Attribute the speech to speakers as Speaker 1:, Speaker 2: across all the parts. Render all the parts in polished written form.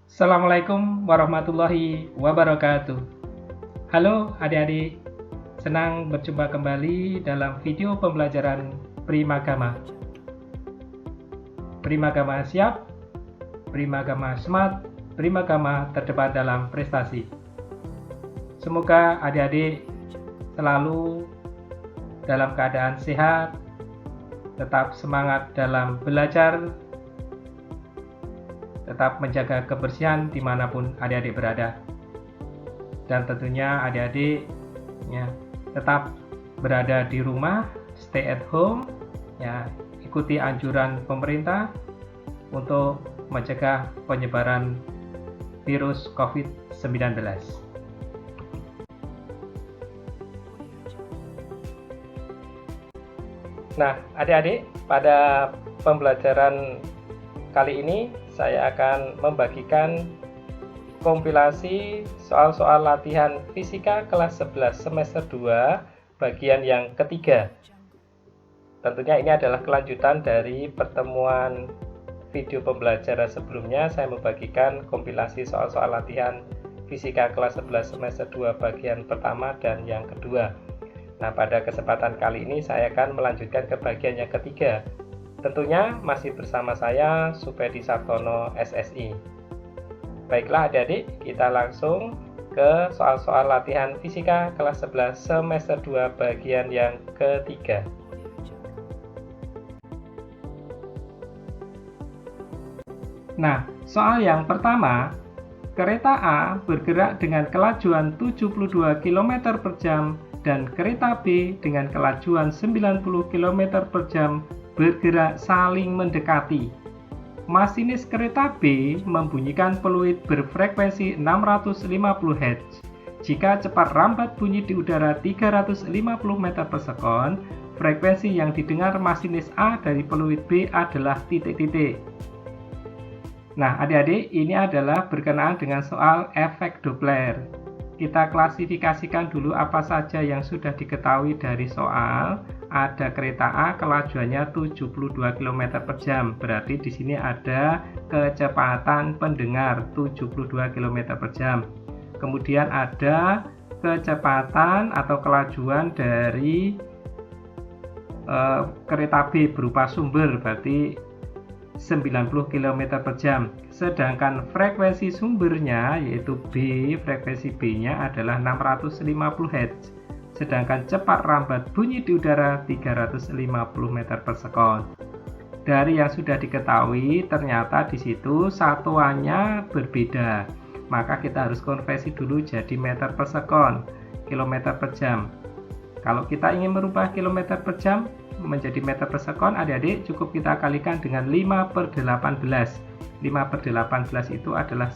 Speaker 1: Assalamualaikum warahmatullahi wabarakatuh. Halo adik-adik, senang berjumpa kembali dalam video pembelajaran Primagama. Primagama siap, Primagama smart, Primagama terdepan dalam prestasi. Semoga adik-adik selalu dalam keadaan sehat, tetap semangat dalam belajar, tetap menjaga kebersihan dimanapun adik-adik berada. Dan tentunya adik-adik tetap berada di rumah, stay at home, ikuti anjuran pemerintah untuk mencegah penyebaran virus COVID-19. Nah, adik-adik, pada pembelajaran kali ini saya akan membagikan kompilasi soal-soal latihan fisika kelas 11 semester 2 bagian yang ketiga. Tentunya ini adalah kelanjutan dari pertemuan video pembelajaran sebelumnya. Saya membagikan kompilasi soal-soal latihan fisika kelas 11 semester 2 bagian pertama dan yang kedua. Nah, pada kesempatan kali ini saya akan melanjutkan ke bagian yang ketiga. Tentunya masih bersama saya, Supedi Sartono, SSI. Baiklah adik-adik, kita langsung ke soal-soal latihan fisika kelas 11 semester 2 bagian yang ketiga. Nah, soal yang pertama, kereta A bergerak dengan kelajuan 72 km per jam dan kereta B dengan kelajuan 90 km per jam bergerak saling mendekati. Masinis kereta B membunyikan peluit berfrekuensi 650 Hz. Jika cepat rambat bunyi di udara 350 meter per sekon, frekuensi yang didengar masinis A dari peluit B adalah titik-titik. Nah, adik-adik, ini adalah berkenaan dengan soal efek Doppler. Kita klasifikasikan dulu apa saja yang sudah diketahui dari soal. Ada kereta A kelajuannya 72 km per jam. Berarti di sini ada kecepatan pendengar 72 km per jam. Kemudian ada kecepatan atau kelajuan dari kereta B berupa sumber, berarti 90 km per jam. Sedangkan frekuensi sumbernya yaitu B, frekuensi B-nya adalah 650 Hz. Sedangkan cepat rambat bunyi di udara 350 meter per sekon. Dari yang sudah diketahui, ternyata di situ satuannya berbeda. Maka kita harus konversi dulu jadi meter per sekon, kilometer per jam. Kalau kita ingin merubah kilometer per jam menjadi meter per sekon, adik-adik cukup kita kalikan dengan 5/18. 5/18 itu adalah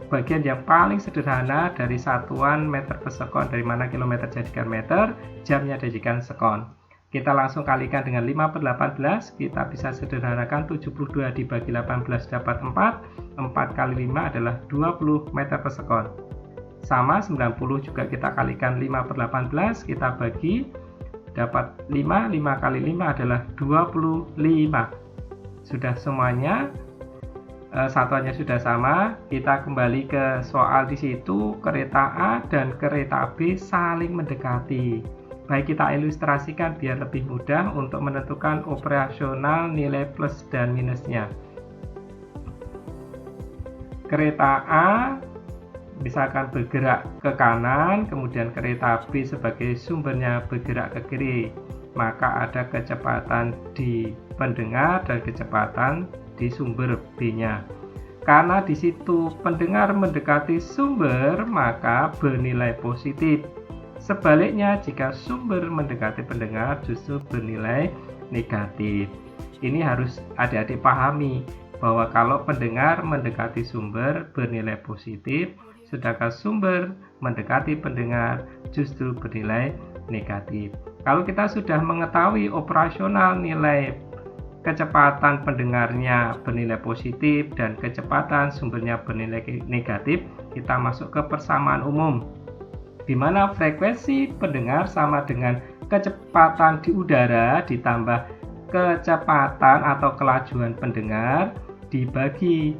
Speaker 1: bagian yang paling sederhana dari satuan meter per sekon, dari mana kilometer jadikan meter, jamnya jadikan sekon. Kita langsung kalikan dengan 5/18, kita bisa sederhanakan 72 dibagi 18 dapat 4, 4 kali 5 adalah 20 meter per sekon. Sama 90 juga kita kalikan 5/18, kita bagi dapat 5, 5 kali 5 adalah 25. Sudah semuanya, satuannya sudah sama. Kita kembali ke soal di situ, kereta A dan kereta B saling mendekati. Baik, kita ilustrasikan biar lebih mudah untuk menentukan operasional nilai plus dan minusnya. Kereta A misalkan bergerak ke kanan, kemudian kereta B sebagai sumbernya bergerak ke kiri, maka ada kecepatan di pendengar dan kecepatan di sumber B-nya. Karena di situ pendengar mendekati sumber, maka bernilai positif. Sebaliknya, jika sumber mendekati pendengar, justru bernilai negatif. Ini harus adik-adik pahami, bahwa kalau pendengar mendekati sumber bernilai positif, sedangkan sumber mendekati pendengar justru bernilai negatif. Kalau kita sudah mengetahui operasional nilai kecepatan pendengarnya bernilai positif dan kecepatan sumbernya bernilai negatif, kita masuk ke persamaan umum, di mana frekuensi pendengar sama dengan kecepatan di udara ditambah kecepatan atau kelajuan pendengar dibagi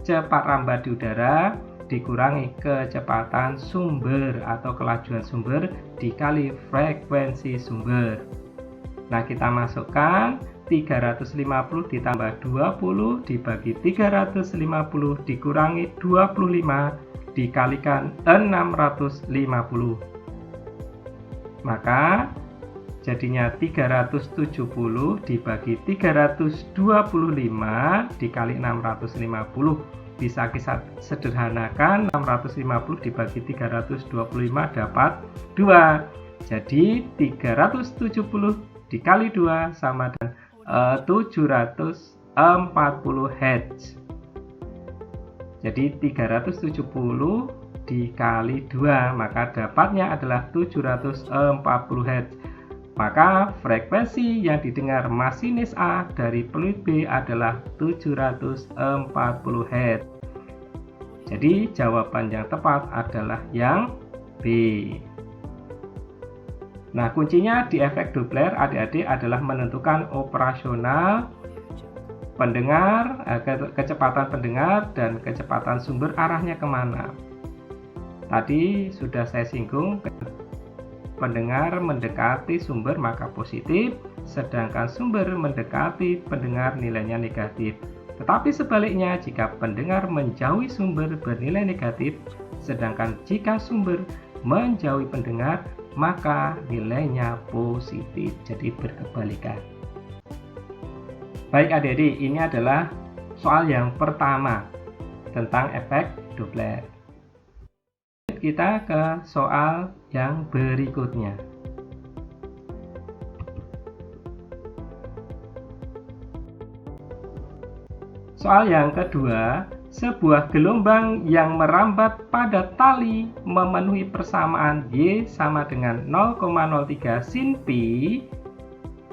Speaker 1: cepat rambat di udara dikurangi kecepatan sumber atau kelajuan sumber dikali frekuensi sumber. Nah, kita masukkan 350 ditambah 20 dibagi 350 dikurangi 25 dikalikan 650. Maka jadinya 370 dibagi 325 dikali 650. Bisa kita sederhanakan, 650 dibagi 325 dapat 2. Jadi 370 dikali 2 sama dengan 740 Hz. Jadi 370 dikali 2, maka dapatnya adalah 740 Hz. Maka frekuensi yang didengar masinis A dari peluit B adalah 740 Hz. Jadi jawaban yang tepat adalah yang B. Nah, kuncinya di efek Doppler adik-adik adalah menentukan operasional pendengar, kecepatan pendengar dan kecepatan sumber arahnya kemana. Tadi sudah saya singgung, pendengar mendekati sumber maka positif, sedangkan sumber mendekati pendengar nilainya negatif. Tetapi sebaliknya, jika pendengar menjauhi sumber bernilai negatif, sedangkan jika sumber menjauhi pendengar maka nilainya positif. Jadi berkebalikan. Baik adik-adik, ini adalah soal yang pertama tentang efek Doppler. Kita ke soal yang berikutnya. Soal yang kedua, sebuah gelombang yang merambat pada tali memenuhi persamaan Y sama dengan 0,03 sin pi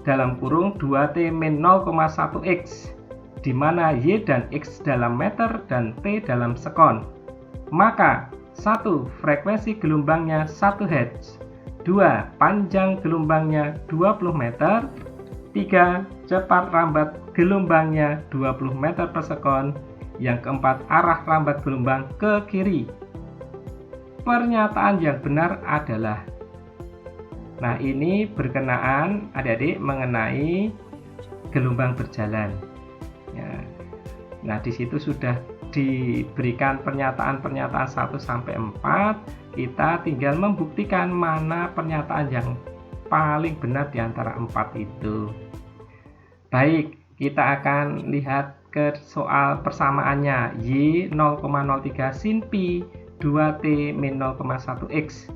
Speaker 1: dalam kurung 2T min 0,1 X, di mana Y dan X dalam meter dan T dalam sekon. Maka 1. Frekuensi gelombangnya 1 Hz. 2. Panjang gelombangnya 20 meter. 3. Cepat rambat gelombangnya 20 meter per sekon. Yang keempat, arah rambat gelombang ke kiri. Pernyataan yang benar adalah, nah ini berkenaan adik-adik mengenai gelombang berjalan. Ya. Nah, di situ sudah diberikan pernyataan-pernyataan 1 sampai 4. Kita tinggal membuktikan mana pernyataan yang paling benar di antara 4 itu. Baik, kita akan lihat ke soal persamaannya. Y 0,03 sin pi 2T min 0,1 X.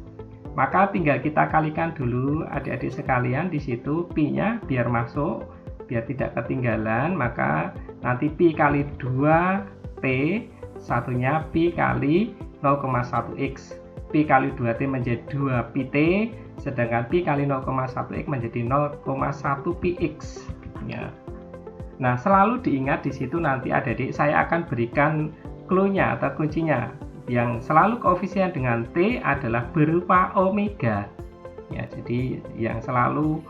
Speaker 1: Maka tinggal kita kalikan dulu adik-adik sekalian di situ pi-nya biar masuk, biar tidak ketinggalan. Maka nanti pi kali 2T, satunya pi kali 0,1 X. Pi kali 2T menjadi 2 pi T, sedangkan pi kali 0,1 X menjadi 0,1 pi X. Ya. Nah, selalu diingat di situ nanti adik-adik saya akan berikan clue-nya atau kuncinya. Yang selalu koefisien dengan T adalah berupa omega. Ya, jadi yang selalu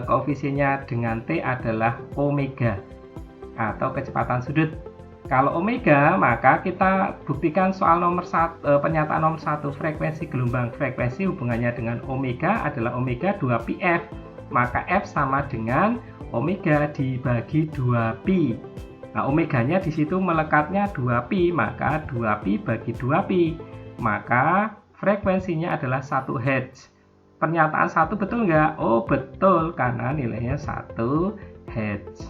Speaker 1: koefisiennya dengan T adalah omega atau kecepatan sudut. Kalau omega, maka kita buktikan soal nomor 1, pernyataan nomor 1, frekuensi gelombang. Frekuensi hubungannya dengan omega adalah omega 2πf. Maka F sama dengan omega dibagi 2pi. Nah, omeganya di situ melekatnya 2pi, maka 2pi bagi 2pi. Maka frekuensinya adalah 1 Hz. Pernyataan 1 betul nggak? Oh, betul, karena nilainya 1 Hz.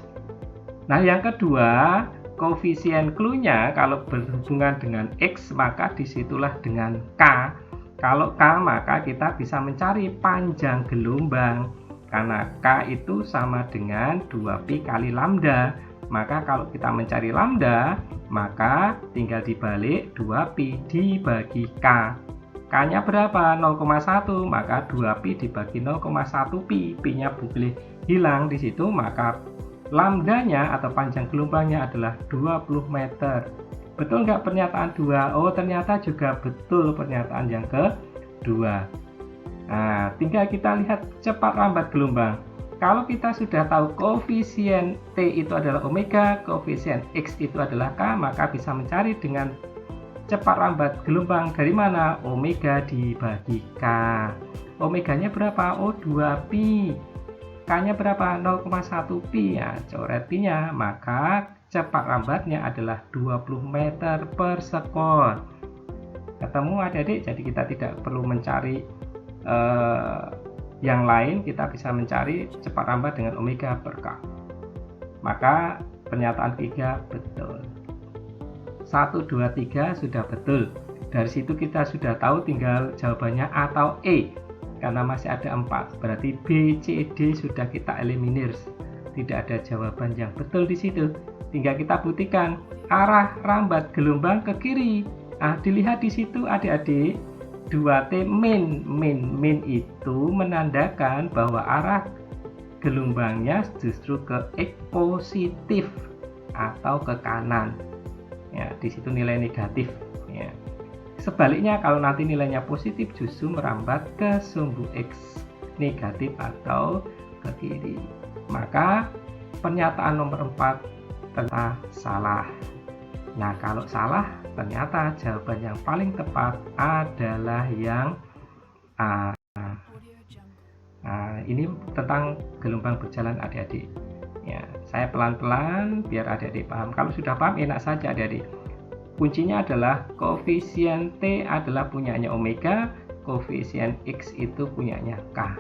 Speaker 1: Nah, yang kedua, koefisien clue-nya kalau berhubungan dengan X, maka disitulah dengan K. Kalau K, maka kita bisa mencari panjang gelombang. Karena K itu sama dengan 2pi kali lambda. Maka kalau kita mencari lambda, maka tinggal dibalik 2pi dibagi K. K-nya berapa? 0,1. Maka 2pi dibagi 0,1 pi. Pi-nya boleh hilang di situ, maka lambdanya atau panjang gelombangnya adalah 20 meter. Betul nggak pernyataan 2? Oh, ternyata juga betul pernyataan yang kedua. Nah, tinggal kita lihat cepat rambat gelombang. Kalau kita sudah tahu koefisien T itu adalah omega, koefisien X itu adalah K, maka bisa mencari dengan cepat lambat gelombang dari mana? Omega dibagi K. Omeganya berapa? Oh, 2pi. K-nya berapa? 0,1 pi. Ya, coret pi-nya. Maka cepat lambatnya adalah 20 meter per sekon. Ketemu adik-adik, jadi kita tidak perlu mencari yang lain, kita bisa mencari cepat lambat dengan omega per K. Maka pernyataan 3 betul. 1, 2, 3 sudah betul. Dari situ kita sudah tahu tinggal jawabannya atau E. Karena masih ada 4. Berarti B, C, D sudah kita eliminir. Tidak ada jawaban yang betul di situ. Tinggal kita buktikan arah rambat gelombang ke kiri. Nah, dilihat di situ adik-adik. 2T min itu menandakan bahwa arah gelombangnya justru ke X positif atau ke kanan. Ya, di situ nilai negatif. Ya. Sebaliknya kalau nanti nilainya positif justru merambat ke sumbu X negatif atau ke kiri. Maka pernyataan nomor 4 ternyata salah. Nah, kalau salah, ternyata jawaban yang paling tepat adalah yang A. Nah, ini tentang gelombang berjalan adik-adik. Ya, saya pelan-pelan biar adik-adik paham. Kalau sudah paham, enak saja adik-adik. Kuncinya adalah koefisien T adalah punyanya omega, koefisien X itu punyanya K.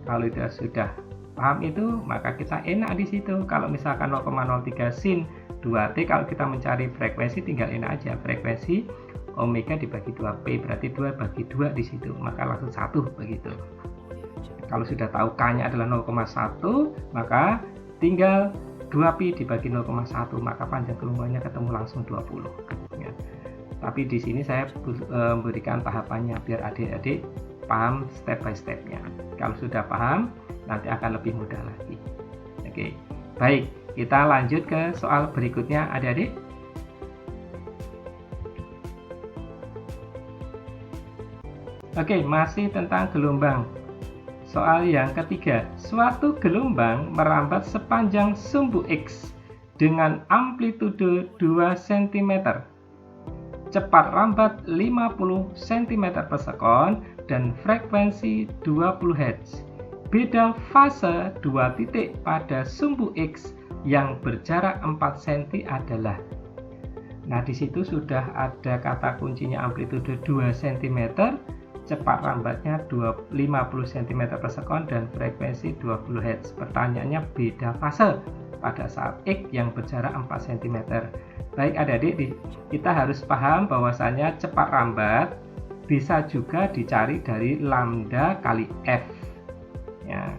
Speaker 1: Kalau sudah paham itu, maka kita enak di situ. Kalau misalkan 0,03 sin 2T, kalau kita mencari frekuensi tinggal enak aja, frekuensi omega dibagi 2P, berarti 2 bagi 2 di situ, maka langsung 1 begitu. Kalau sudah tahu K-nya adalah 0,1, maka tinggal 2pi dibagi 0,1, maka panjang gelombangnya ketemu langsung 20. Ya. Tapi di sini saya memberikan tahapannya biar adik-adik paham step by stepnya. Kalau sudah paham, nanti akan lebih mudah lagi. Oke, baik. Kita lanjut ke soal berikutnya adik-adik. Oke, masih tentang gelombang. Soal yang ketiga, suatu gelombang merambat sepanjang sumbu X dengan amplitude 2 cm. Cepat rambat 50 cm per sekon dan frekuensi 20 Hz. Beda fase 2 titik pada sumbu X yang berjarak 4 cm adalah. Nah, di situ sudah ada kata kuncinya amplitude 2 cm, cepat rambatnya 50 cm per sekon dan frekuensi 20 Hz. Pertanyaannya beda fase pada saat X yang berjarak 4 cm. Baik adik-adik, kita harus paham bahwasanya cepat rambat bisa juga dicari dari lambda kali F. Ya.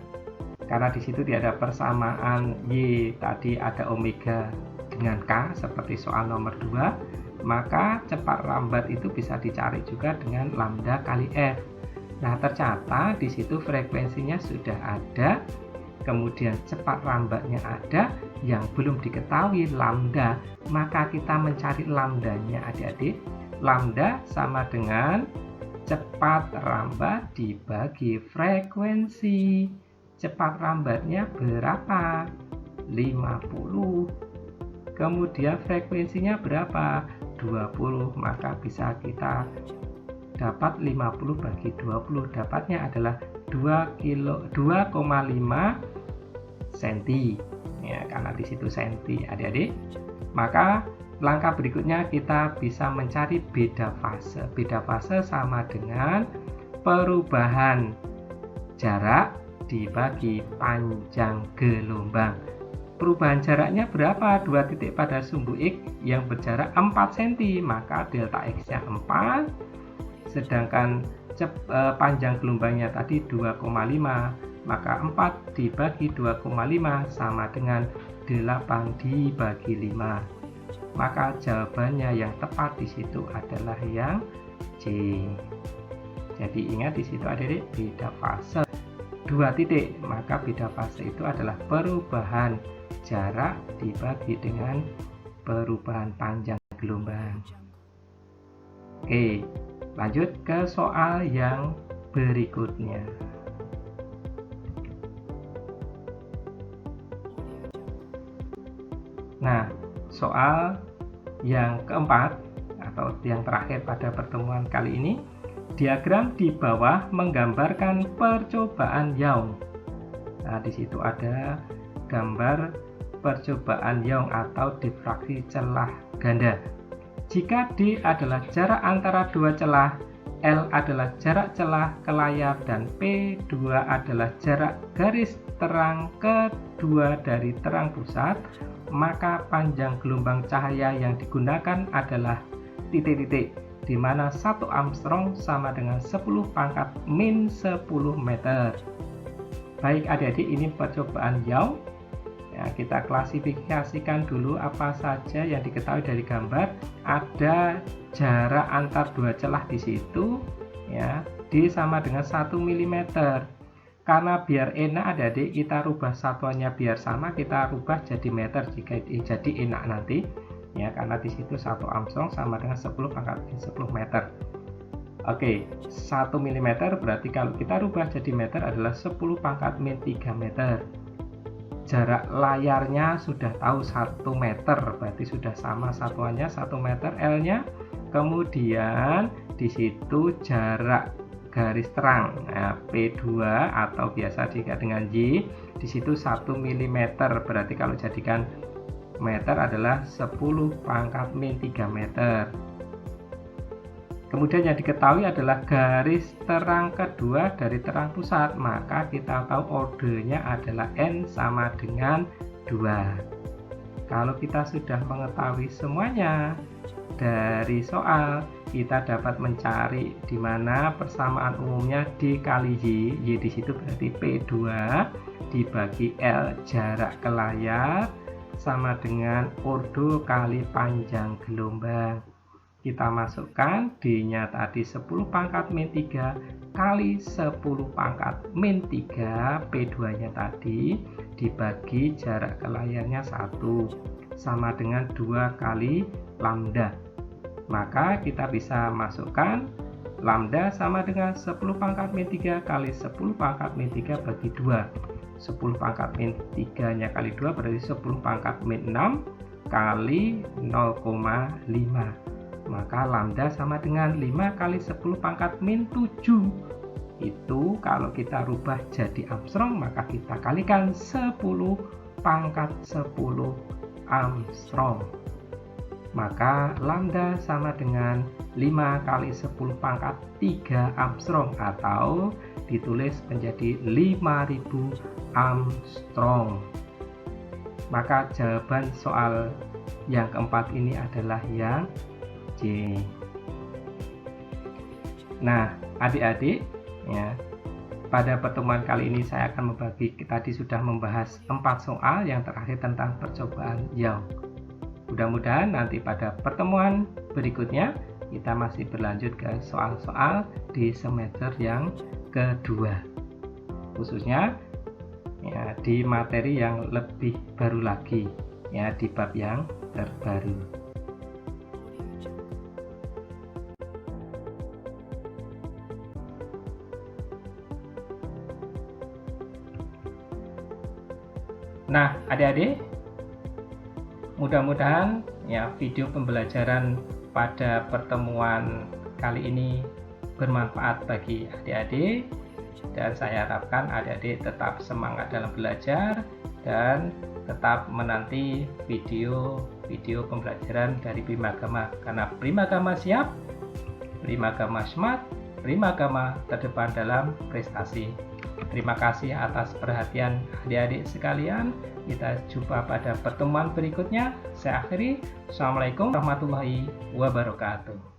Speaker 1: Karena di situ tidak ada persamaan Y, tadi ada omega dengan K seperti soal nomor 2, maka cepat lambat itu bisa dicari juga dengan lambda kali F. Nah, ternyata di situ frekuensinya sudah ada, kemudian cepat lambatnya ada, yang belum diketahui lambda, maka kita mencari lambdanya adik-adik. Lambda sama dengan cepat rambat dibagi frekuensi. Cepat rambatnya berapa? 50. Kemudian frekuensinya berapa? 20. Maka bisa kita dapat 50 bagi 20. Dapatnya adalah 2,5 cm. Ya, karena di situ senti adik-adik. Maka langkah berikutnya kita bisa mencari beda fase. Beda fase sama dengan perubahan jarak dibagi panjang gelombang. Perubahan jaraknya berapa? 2 titik pada sumbu X yang berjarak 4 cm, maka delta X-nya 4, sedangkan panjang gelombangnya tadi 2,5, maka 4 dibagi 2,5 sama dengan 8 dibagi 5. Maka jawabannya yang tepat di situ adalah yang C. Jadi ingat di situ adik-adik beda fase 2 titik, maka beda fase itu adalah perubahan jarak dibagi dengan perubahan panjang gelombang. Oke, lanjut ke soal yang berikutnya. Nah, soal yang keempat atau yang terakhir pada pertemuan kali ini, diagram di bawah menggambarkan percobaan Young. Nah, di situ ada gambar percobaan Young atau difraksi celah ganda. Jika D adalah jarak antara dua celah, L adalah jarak celah ke layar, dan P2 adalah jarak garis terang kedua dari terang pusat, maka panjang gelombang cahaya yang digunakan adalah titik-titik, di mana 1 Armstrong sama dengan 10 pangkat min 10 meter. Baik adik-adik, ini percobaan Young. Ya, kita klasifikasikan dulu apa saja yang diketahui dari gambar. Ada jarak antar dua celah di situ, ya, D sama dengan 1 mm. Karena biar enak adik-adik, kita rubah satuannya biar sama, kita rubah jadi meter jika jadi enak nanti. Ya, karena di situ 1 Armstrong sama dengan 10 pangkat min 10 meter. Oke, 1 mm berarti kalau kita rubah jadi meter adalah 10 pangkat min 3 meter. Jarak layarnya sudah tahu 1 meter, berarti sudah sama satuannya 1 meter L-nya. Kemudian di situ jarak garis terang, nah, P2 atau biasa disingkat dengan Y, di situ 1 mm, berarti kalau jadikan meter adalah 10 pangkat min 3 meter. Kemudian yang diketahui adalah garis terang kedua dari terang pusat, maka kita tahu ordenya adalah N sama dengan 2. Kalau kita sudah mengetahui semuanya dari soal, kita dapat mencari di mana persamaan umumnya D kali Y. Y di situ berarti P2 dibagi L jarak ke layar sama dengan ordo kali panjang gelombang. Kita masukkan D-nya tadi 10 pangkat min 3 kali 10 pangkat min 3, P2-nya tadi dibagi jarak ke layarnya 1 sama dengan 2 kali lambda. Maka kita bisa masukkan lambda sama dengan 10 pangkat min 3 kali 10 pangkat min 3 bagi 2. 10 pangkat min 3-nya kali 2 berarti 10 pangkat min 6 kali 0,5. Maka lambda sama dengan 5 kali 10 pangkat min 7. Itu kalau kita rubah jadi Armstrong, maka kita kalikan 10 pangkat 10 Armstrong. Maka lambda sama dengan 5 kali 10 pangkat 3 Armstrong, atau ditulis menjadi 5000 Armstrong. Maka jawaban soal yang keempat ini adalah yang C. Nah, adik-adik, ya, pada pertemuan kali ini saya akan membagi, tadi sudah membahas 4 soal, yang terakhir tentang percobaan Young. Mudah-mudahan nanti pada pertemuan berikutnya kita masih berlanjut ke soal-soal di semester yang kedua, khususnya ya di materi yang lebih baru lagi, ya, di bab yang terbaru. Nah, adik-adik, mudah-mudahan ya video pembelajaran pada pertemuan kali ini bermanfaat bagi adik-adik, dan saya harapkan adik-adik tetap semangat dalam belajar dan tetap menanti video pembelajaran dari Primagama, karena Primagama siap, Primagama smart, Primagama terdepan dalam prestasi. Terima kasih atas perhatian adik-adik sekalian. Kita jumpa pada pertemuan berikutnya. Saya akhiri. Assalamualaikum warahmatullahi wabarakatuh.